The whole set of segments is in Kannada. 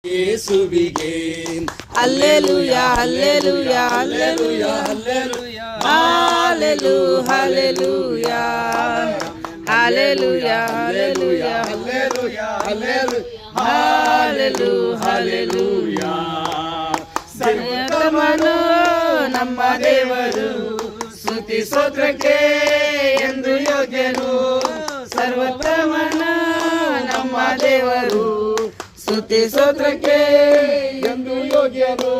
ಯೇಸುವಿಗೆ hallelujah hallelujah hallelujah hallelujah hallelujah hallelujah hallelujah hallelujah hallelujah ಸರ್ವೋತ್ತಮನು ನಮ್ಮ ದೇವರು, ಸ್ತುತಿ ಸ್ತೋತ್ರಕ್ಕೆ ಎಂದು ಯೋಗ್ಯನು. ಸರ್ವೋತ್ತಮನು ನಮ್ಮ ದೇವರು, ಸ್ತುತಿ ಸ್ತೋತ್ರಕ್ಕೆ ಎಂದು ಯೋಗ್ಯನು.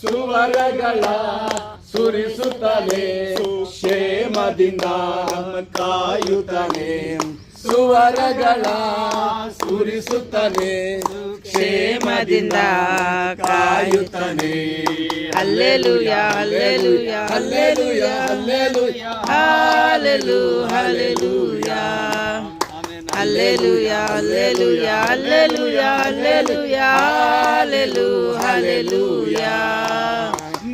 ಸುವರಗಳ ಸುರಿಸುತ್ತಾನೆ, ಕ್ಷೇಮದಿಂದ ಕಾಯುತ್ತಾನೆ. ಸುವರಗಳ ಸುರಿಸುತ್ತಾನೆ, ಕ್ಷೇಮದಿಂದ ಕಾಯುತ್ತಾನೆ. Hallelujah hallelujah hallelujah hallelujah hallelujah hallelujah hallelujah hallelujah hallelujah hallelujah.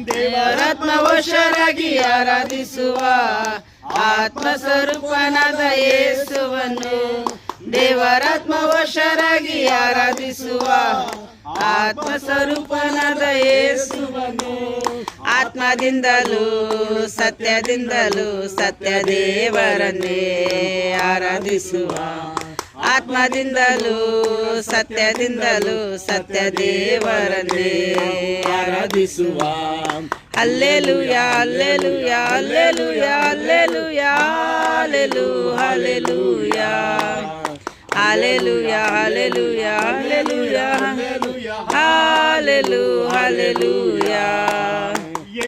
ದೇವರಾತ್ಮವಶರಾಗಿ ಆರಾಧಿಸುವ ಆತ್ಮ ಸ್ವರೂಪನಾದ ಯೇಸುವನ್ನು, ದೇವರಾತ್ಮವಶರಾಗಿ ಆರಾಧಿಸುವ ಆತ್ಮ ಸ್ವರೂಪನಾದ ಯೇಸುವನ್ನು, ಆತ್ಮದಿಂದಲೂ ಸತ್ಯದಿಂದಲೂ ಸತ್ಯ ದೇವರನ್ನೇ ಆರಾಧಿಸುವ, ಆತ್ಮದಿಂದಲೂ ಸತ್ಯದಿಂದಲೂ ಸತ್ಯ ದೇವರನ್ನೇ ಆರಾಧಿಸುವ. Hallelujah hallelujah hallelujah hallelujah hallelujah hallelujah hallelujah hallelujah hallelujah hallelujah.